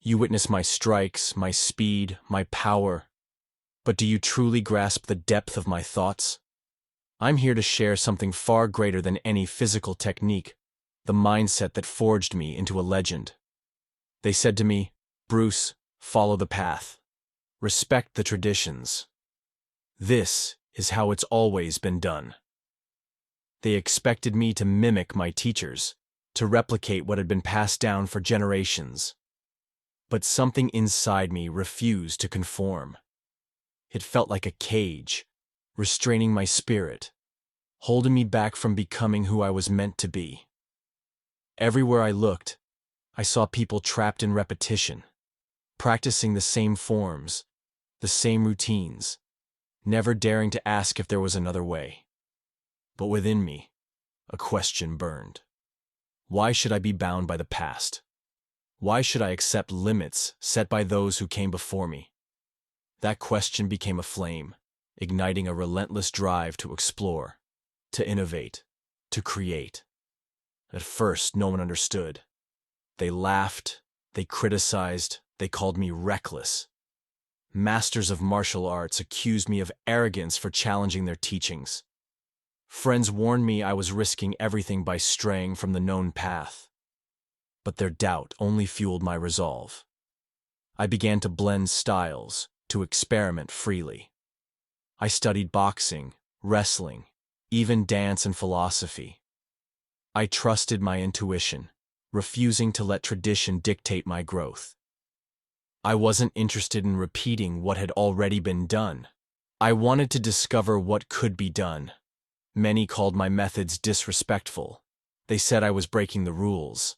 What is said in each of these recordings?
You witness my strikes, my speed, my power. But do you truly grasp the depth of my thoughts? I'm here to share something far greater than any physical technique, the mindset that forged me into a legend. They said to me, "Bruce, follow the path. Respect the traditions. This is how it's always been done." They expected me to mimic my teachers, to replicate what had been passed down for generations. But something inside me refused to conform. It felt like a cage, restraining my spirit, holding me back from becoming who I was meant to be. Everywhere I looked, I saw people trapped in repetition, practicing the same forms, the same routines, never daring to ask if there was another way. But within me, a question burned. Why should I be bound by the past? Why should I accept limits set by those who came before me? That question became a flame, igniting a relentless drive to explore, to innovate, to create. At first, no one understood. They laughed, they criticized, they called me reckless. Masters of martial arts accused me of arrogance for challenging their teachings. Friends warned me I was risking everything by straying from the known path. But their doubt only fueled my resolve. I began to blend styles, to experiment freely. I studied boxing, wrestling, even dance and philosophy. I trusted my intuition, refusing to let tradition dictate my growth. I wasn't interested in repeating what had already been done. I wanted to discover what could be done. Many called my methods disrespectful. They said I was breaking the rules.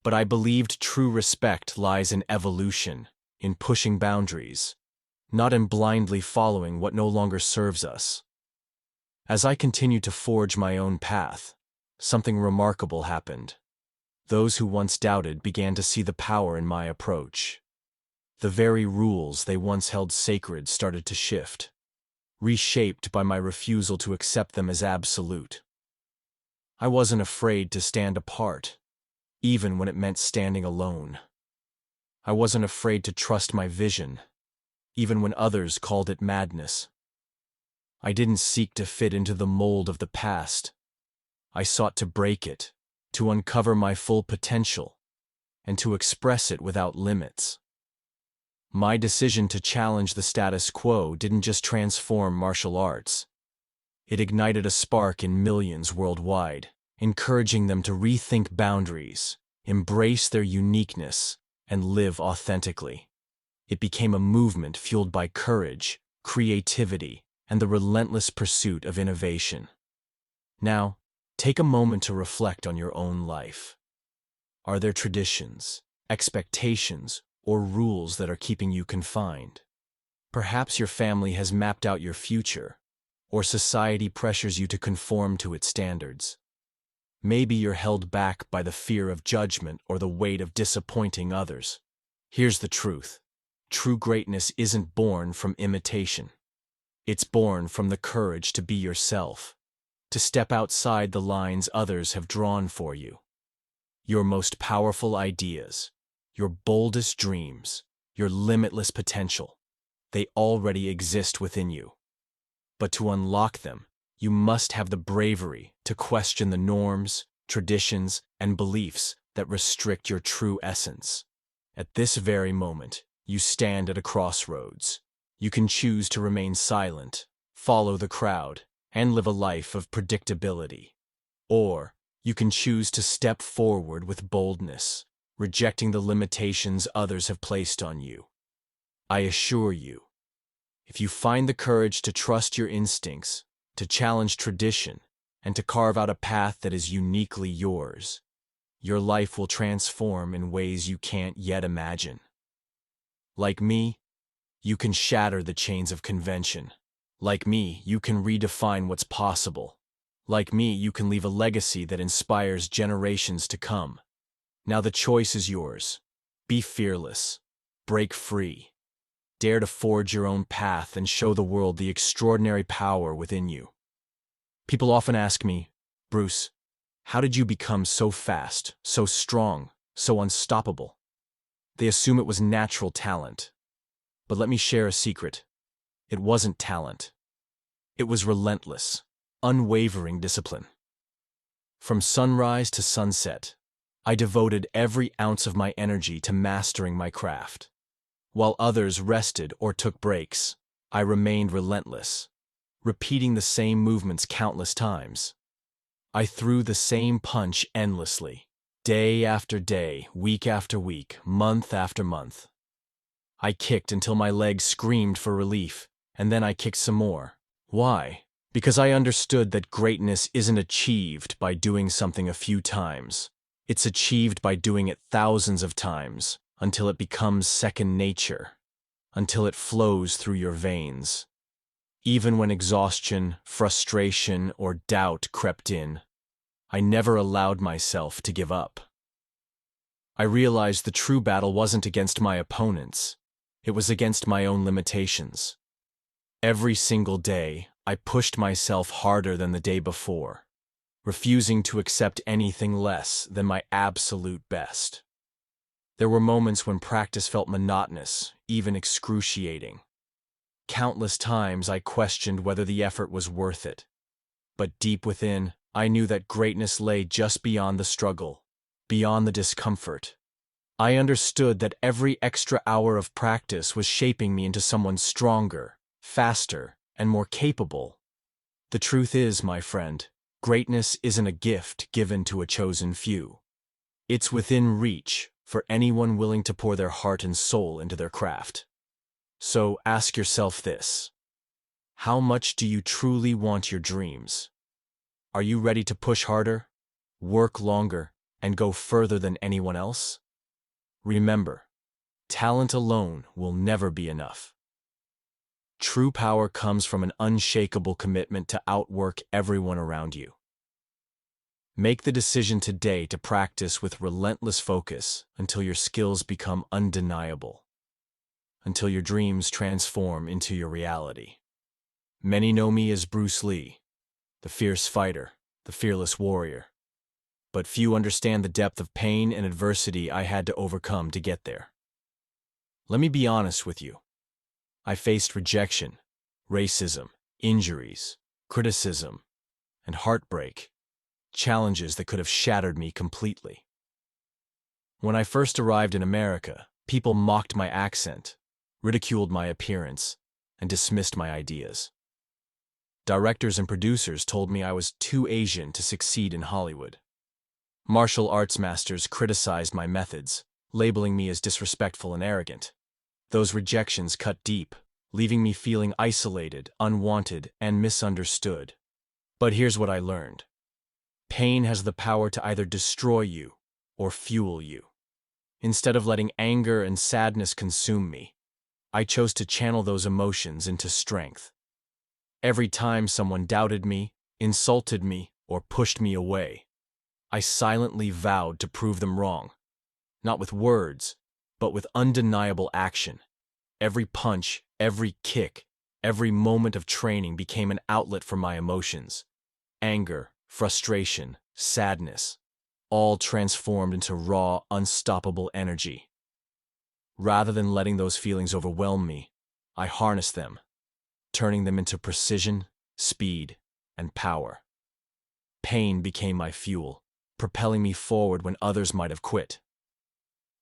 But I believed true respect lies in evolution, in pushing boundaries, not in blindly following what no longer serves us. As I continued to forge my own path, something remarkable happened. Those who once doubted began to see the power in my approach. The very rules they once held sacred started to shift, reshaped by my refusal to accept them as absolute. I wasn't afraid to stand apart, even when it meant standing alone. I wasn't afraid to trust my vision, even when others called it madness. I didn't seek to fit into the mold of the past. I sought to break it, to uncover my full potential, and to express it without limits. My decision to challenge the status quo didn't just transform martial arts. It ignited a spark in millions worldwide, encouraging them to rethink boundaries, embrace their uniqueness, and live authentically. It became a movement fueled by courage, creativity, and the relentless pursuit of innovation. Now, take a moment to reflect on your own life. Are there traditions, expectations, or rules that are keeping you confined? Perhaps your family has mapped out your future, or society pressures you to conform to its standards. Maybe you're held back by the fear of judgment or the weight of disappointing others. Here's the truth. True greatness isn't born from imitation. It's born from the courage to be yourself, to step outside the lines others have drawn for you. Your most powerful ideas, your boldest dreams, your limitless potential, they already exist within you. But to unlock them, you must have the bravery to question the norms, traditions, and beliefs that restrict your true essence. At this very moment, you stand at a crossroads. You can choose to remain silent, follow the crowd, and live a life of predictability. Or you can choose to step forward with boldness, rejecting the limitations others have placed on you. I assure you, if you find the courage to trust your instincts, to challenge tradition, and to carve out a path that is uniquely yours, your life will transform in ways you can't yet imagine. Like me, you can shatter the chains of convention. Like me, you can redefine what's possible. Like me, you can leave a legacy that inspires generations to come. Now the choice is yours. Be fearless. Break free. Dare to forge your own path and show the world the extraordinary power within you. People often ask me, "Bruce, how did you become so fast, so strong, so unstoppable?" They assume it was natural talent. But let me share a secret. It wasn't talent. It was relentless, unwavering discipline. From sunrise to sunset, I devoted every ounce of my energy to mastering my craft. While others rested or took breaks, I remained relentless, repeating the same movements countless times. I threw the same punch endlessly, day after day, week after week, month after month. I kicked until my legs screamed for relief, and then I kicked some more. Why? Because I understood that greatness isn't achieved by doing something a few times. It's achieved by doing it thousands of times, until it becomes second nature, until it flows through your veins. Even when exhaustion, frustration, or doubt crept in, I never allowed myself to give up. I realized the true battle wasn't against my opponents. It was against my own limitations. Every single day, I pushed myself harder than the day before, refusing to accept anything less than my absolute best. There were moments when practice felt monotonous, even excruciating. Countless times I questioned whether the effort was worth it. But deep within, I knew that greatness lay just beyond the struggle, beyond the discomfort. I understood that every extra hour of practice was shaping me into someone stronger, faster, and more capable. The truth is, my friend, greatness isn't a gift given to a chosen few. It's within reach for anyone willing to pour their heart and soul into their craft. So ask yourself this: how much do you truly want your dreams? Are you ready to push harder, work longer, and go further than anyone else? Remember, talent alone will never be enough. True power comes from an unshakable commitment to outwork everyone around you. Make the decision today to practice with relentless focus until your skills become undeniable, until your dreams transform into your reality. Many know me as Bruce Lee, the fierce fighter, the fearless warrior. But few understand the depth of pain and adversity I had to overcome to get there. Let me be honest with you. I faced rejection, racism, injuries, criticism, and heartbreak, challenges that could have shattered me completely. When I first arrived in America, people mocked my accent, ridiculed my appearance, and dismissed my ideas. Directors and producers told me I was too Asian to succeed in Hollywood. Martial arts masters criticized my methods, labeling me as disrespectful and arrogant. Those rejections cut deep, leaving me feeling isolated, unwanted, and misunderstood. But here's what I learned. Pain has the power to either destroy you or fuel you. Instead of letting anger and sadness consume me, I chose to channel those emotions into strength. Every time someone doubted me, insulted me, or pushed me away, I silently vowed to prove them wrong, not with words, but with undeniable action. Every punch, every kick, every moment of training became an outlet for my emotions. Anger, frustration, sadness, all transformed into raw, unstoppable energy. Rather than letting those feelings overwhelm me, I harnessed them, turning them into precision, speed, and power. Pain became my fuel, propelling me forward when others might have quit.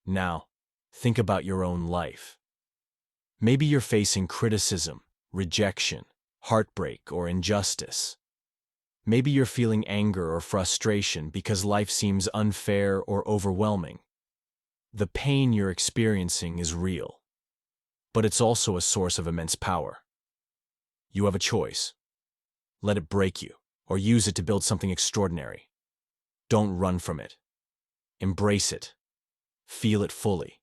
Now, think about your own life. Maybe you're facing criticism, rejection, heartbreak, or injustice. Maybe you're feeling anger or frustration because life seems unfair or overwhelming. The pain you're experiencing is real, but it's also a source of immense power. You have a choice. Let it break you, or use it to build something extraordinary. Don't run from it. Embrace it. Feel it fully.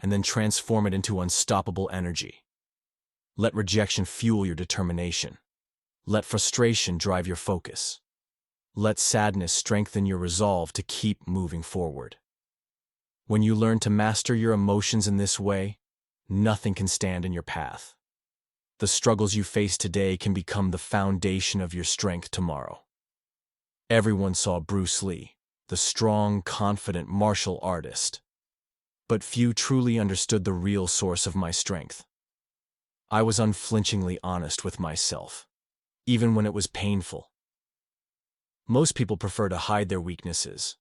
And then transform it into unstoppable energy. Let rejection fuel your determination. Let frustration drive your focus. Let sadness strengthen your resolve to keep moving forward. When you learn to master your emotions in this way, nothing can stand in your path. The struggles you face today can become the foundation of your strength tomorrow. Everyone saw Bruce Lee, the strong, confident martial artist. But few truly understood the real source of my strength. I was unflinchingly honest with myself, even when it was painful. Most people prefer to hide their weaknesses.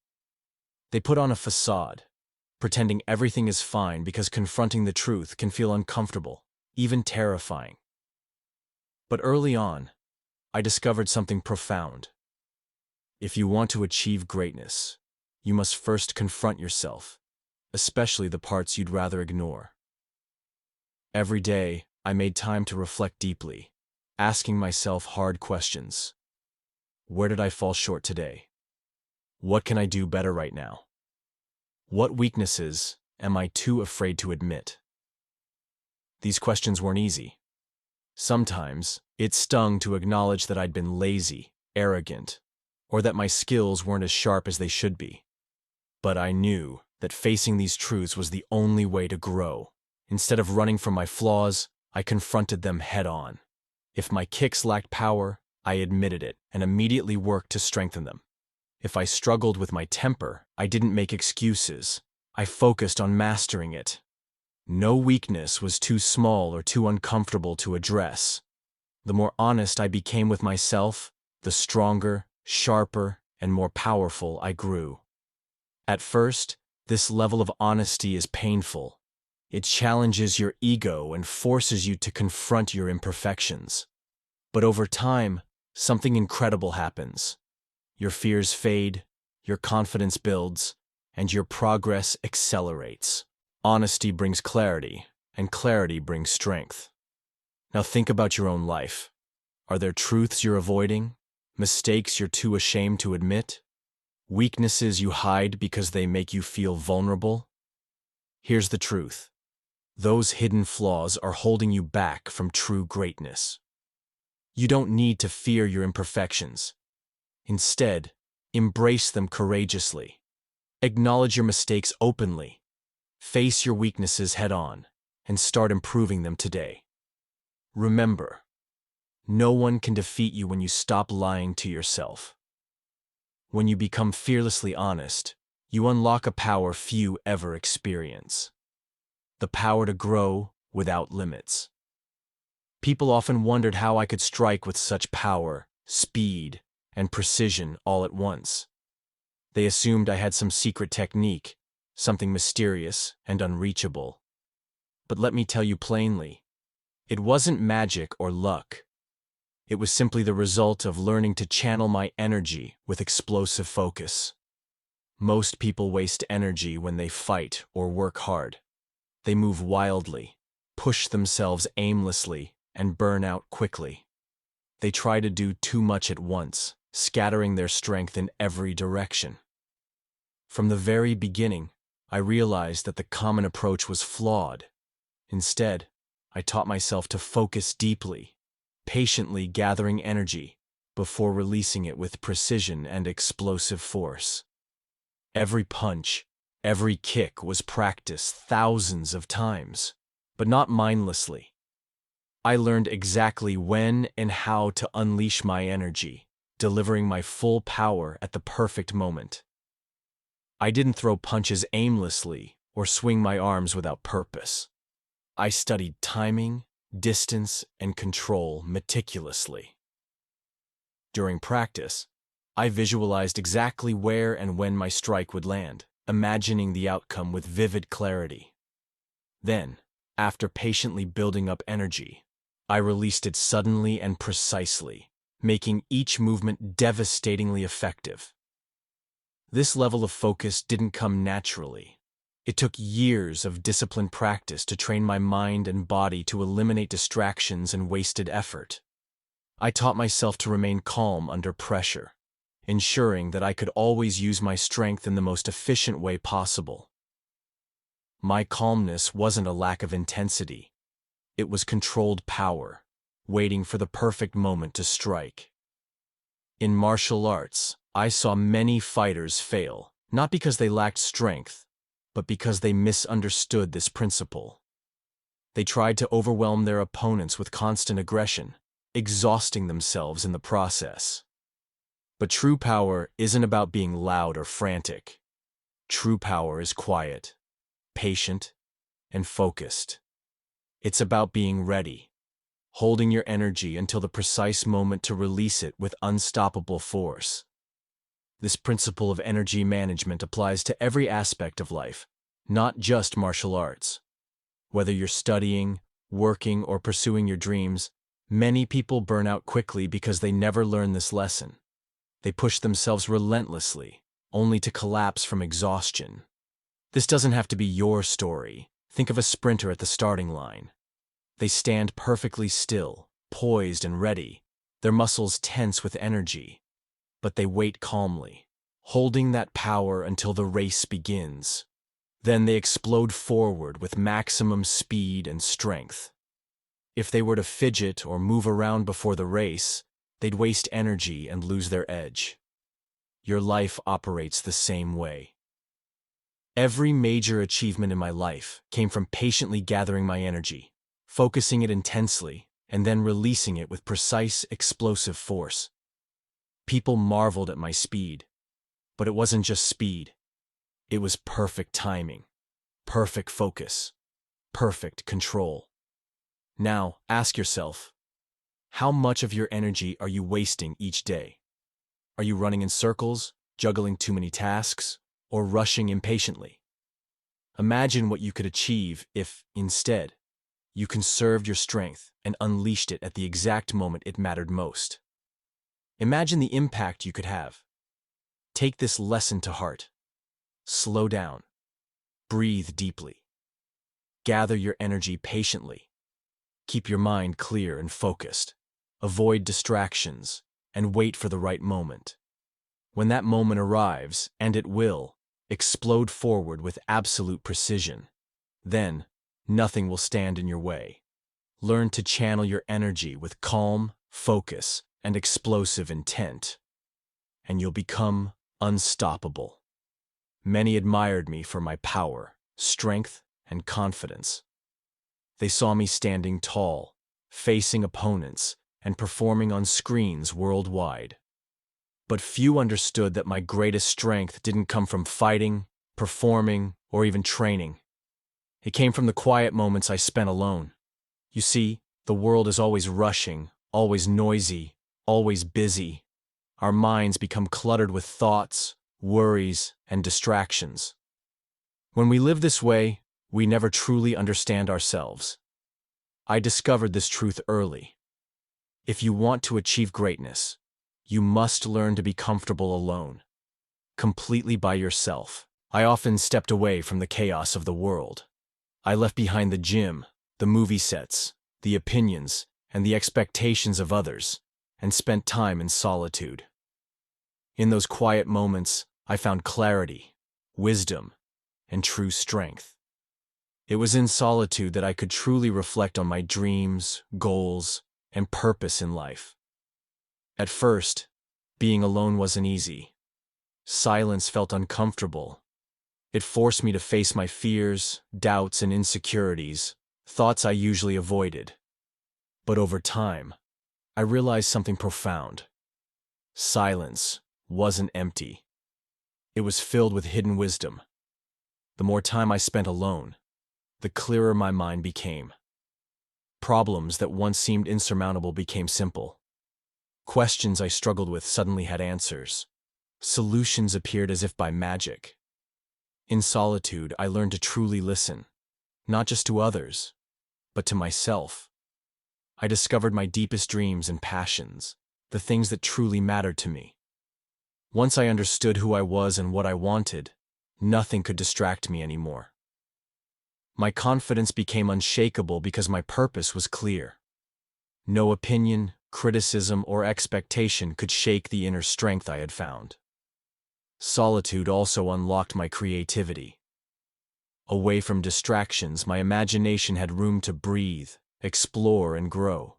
They put on a facade, pretending everything is fine because confronting the truth can feel uncomfortable, even terrifying. But early on, I discovered something profound. If you want to achieve greatness, you must first confront yourself, especially the parts you'd rather ignore. Every day, I made time to reflect deeply, asking myself hard questions. Where did I fall short today? What can I do better right now? What weaknesses am I too afraid to admit? These questions weren't easy. Sometimes, it stung to acknowledge that I'd been lazy, arrogant, or that my skills weren't as sharp as they should be. But I knew that facing these truths was the only way to grow. Instead of running from my flaws, I confronted them head-on. If my kicks lacked power, I admitted it and immediately worked to strengthen them. If I struggled with my temper, I didn't make excuses. I focused on mastering it. No weakness was too small or too uncomfortable to address. The more honest I became with myself, the stronger, sharper, and more powerful I grew. At first, this level of honesty is painful. It challenges your ego and forces you to confront your imperfections. But over time, something incredible happens. Your fears fade, your confidence builds, and your progress accelerates. Honesty brings clarity, and clarity brings strength. Now think about your own life. Are there truths you're avoiding? Mistakes you're too ashamed to admit? Weaknesses you hide because they make you feel vulnerable? Here's the truth. Those hidden flaws are holding you back from true greatness. You don't need to fear your imperfections. Instead, embrace them courageously. Acknowledge your mistakes openly. Face your weaknesses head-on, and start improving them today. Remember, no one can defeat you when you stop lying to yourself. When you become fearlessly honest, you unlock a power few ever experience. The power to grow without limits. People often wondered how I could strike with such power, speed, and precision all at once. They assumed I had some secret technique, something mysterious and unreachable. But let me tell you plainly, it wasn't magic or luck. It was simply the result of learning to channel my energy with explosive focus. Most people waste energy when they fight or work hard. They move wildly, push themselves aimlessly, and burn out quickly. They try to do too much at once, scattering their strength in every direction. From the very beginning, I realized that the common approach was flawed. Instead, I taught myself to focus deeply, patiently gathering energy before releasing it with precision and explosive force. Every punch, every kick was practiced thousands of times, but not mindlessly. I learned exactly when and how to unleash my energy, delivering my full power at the perfect moment. I didn't throw punches aimlessly or swing my arms without purpose. I studied timing, distance, and control meticulously. During practice, I visualized exactly where and when my strike would land, imagining the outcome with vivid clarity. Then, after patiently building up energy, I released it suddenly and precisely, making each movement devastatingly effective. This level of focus didn't come naturally. It took years of disciplined practice to train my mind and body to eliminate distractions and wasted effort. I taught myself to remain calm under pressure, ensuring that I could always use my strength in the most efficient way possible. My calmness wasn't a lack of intensity. It was controlled power, waiting for the perfect moment to strike. In martial arts, I saw many fighters fail, not because they lacked strength, but because they misunderstood this principle. They tried to overwhelm their opponents with constant aggression, exhausting themselves in the process. But true power isn't about being loud or frantic. True power is quiet. patient, and focused. It's about being ready, holding your energy until the precise moment to release it with unstoppable force. This principle of energy management applies to every aspect of life, not just martial arts. Whether you're studying, working, or pursuing your dreams, many people burn out quickly because they never learn this lesson. They push themselves relentlessly, only to collapse from exhaustion. This doesn't have to be your story. Think of a sprinter at the starting line. They stand perfectly still, poised and ready, their muscles tense with energy, but they wait calmly, holding that power until the race begins. Then they explode forward with maximum speed and strength. If they were to fidget or move around before the race, they'd waste energy and lose their edge. Your life operates the same way. Every major achievement in my life came from patiently gathering my energy, focusing it intensely, and then releasing it with precise, explosive force. People marveled at my speed, but it wasn't just speed. It was perfect timing, perfect focus, perfect control. Now, ask yourself, how much of your energy are you wasting each day? Are you running in circles, juggling too many tasks, or rushing impatiently? Imagine what you could achieve if, instead, you conserved your strength and unleashed it at the exact moment it mattered most. Imagine the impact you could have. Take this lesson to heart. Slow down. Breathe deeply. Gather your energy patiently. Keep your mind clear and focused. Avoid distractions and wait for the right moment. When that moment arrives, and it will, explode forward with absolute precision. Then, nothing will stand in your way. Learn to channel your energy with calm, focus, and explosive intent, and you'll become unstoppable. Many admired me for my power, strength, and confidence. They saw me standing tall, facing opponents, and performing on screens worldwide. But few understood that my greatest strength didn't come from fighting, performing, or even training. It came from the quiet moments I spent alone. You see, the world is always rushing, always noisy, always busy. Our minds become cluttered with thoughts, worries, and distractions. When we live this way, we never truly understand ourselves. I discovered this truth early. If you want to achieve greatness, you must learn to be comfortable alone, completely by yourself. I often stepped away from the chaos of the world. I left behind the gym, the movie sets, the opinions, and the expectations of others, and spent time in solitude. In those quiet moments, I found clarity, wisdom, and true strength. It was in solitude that I could truly reflect on my dreams, goals, and purpose in life. At first, being alone wasn't easy. Silence felt uncomfortable. It forced me to face my fears, doubts, and insecurities, thoughts I usually avoided. But over time, I realized something profound. Silence wasn't empty. It was filled with hidden wisdom. The more time I spent alone, the clearer my mind became. Problems that once seemed insurmountable became simple. Questions I struggled with suddenly had answers. Solutions appeared as if by magic. In solitude, I learned to truly listen, not just to others, but to myself. I discovered my deepest dreams and passions, the things that truly mattered to me. Once I understood who I was and what I wanted, nothing could distract me anymore. My confidence became unshakable because my purpose was clear. No opinion, criticism, or expectation could shake the inner strength I had found. Solitude also unlocked my creativity. Away from distractions, my imagination had room to breathe, explore, and grow.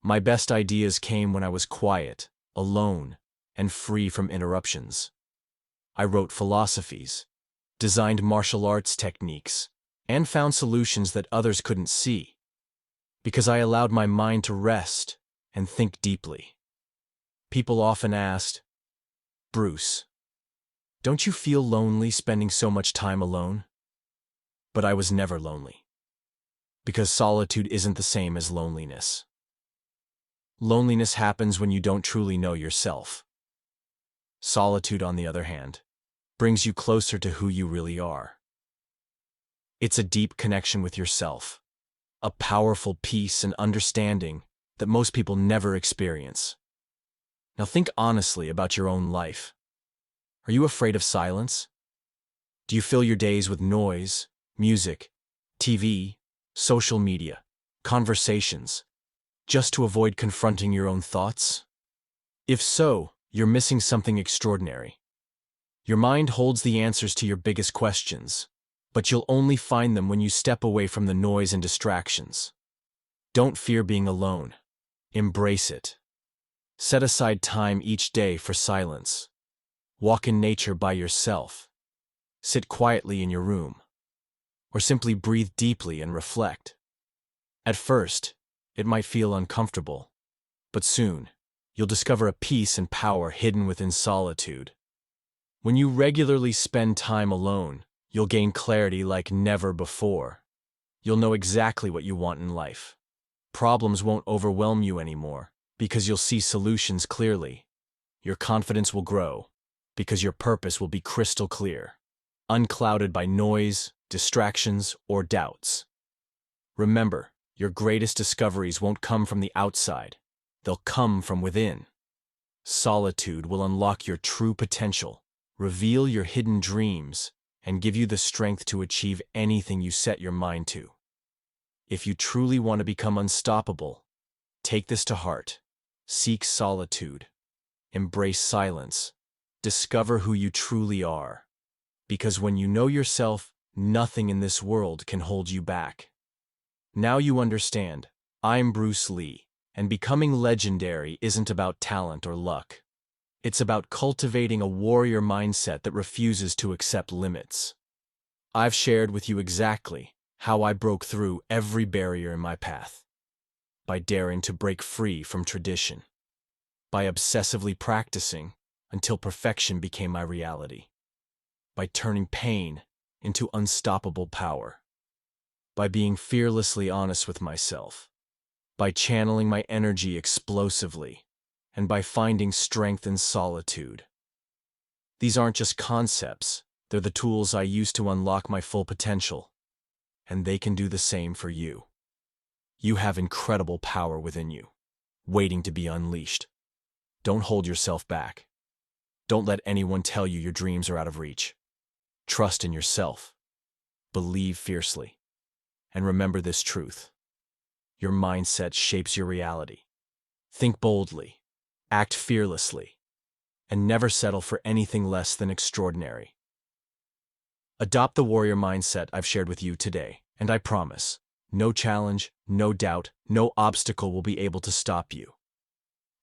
My best ideas came when I was quiet, alone, and free from interruptions. I wrote philosophies, designed martial arts techniques, and found solutions that others couldn't see, because I allowed my mind to rest and think deeply. People often asked, "Bruce, don't you feel lonely spending so much time alone?" But I was never lonely. Because solitude isn't the same as loneliness. Loneliness happens when you don't truly know yourself. Solitude, on the other hand, brings you closer to who you really are. It's a deep connection with yourself, a powerful peace and understanding that most people never experience. Now think honestly about your own life. Are you afraid of silence? Do you fill your days with noise, music, TV, social media, conversations, just to avoid confronting your own thoughts? If so, you're missing something extraordinary. Your mind holds the answers to your biggest questions, but you'll only find them when you step away from the noise and distractions. Don't fear being alone. Embrace it. Set aside time each day for silence. Walk in nature by yourself. Sit quietly in your room. Or simply breathe deeply and reflect. At first, it might feel uncomfortable, but soon, you'll discover a peace and power hidden within solitude. When you regularly spend time alone, you'll gain clarity like never before. You'll know exactly what you want in life. Problems won't overwhelm you anymore, because you'll see solutions clearly. Your confidence will grow, because your purpose will be crystal clear, unclouded by noise, distractions, or doubts. Remember, your greatest discoveries won't come from the outside. They'll come from within. Solitude will unlock your true potential, reveal your hidden dreams, and give you the strength to achieve anything you set your mind to. If you truly want to become unstoppable, take this to heart. Seek solitude. Embrace silence. Discover who you truly are. Because when you know yourself, nothing in this world can hold you back. Now you understand, I'm Bruce Lee, and becoming legendary isn't about talent or luck. It's about cultivating a warrior mindset that refuses to accept limits. I've shared with you exactly how I broke through every barrier in my path. By daring to break free from tradition. By obsessively practicing until perfection became my reality. By turning pain into unstoppable power. By being fearlessly honest with myself. By channeling my energy explosively. And by finding strength in solitude. These aren't just concepts, they're the tools I use to unlock my full potential. And they can do the same for you. You have incredible power within you, waiting to be unleashed. Don't hold yourself back. Don't let anyone tell you your dreams are out of reach. Trust in yourself. Believe fiercely. And remember this truth. Your mindset shapes your reality. Think boldly. Act fearlessly, and never settle for anything less than extraordinary. Adopt the warrior mindset I've shared with you today, and I promise, no challenge, no doubt, no obstacle will be able to stop you.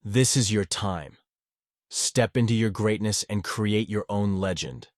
This is your time. Step into your greatness and create your own legend.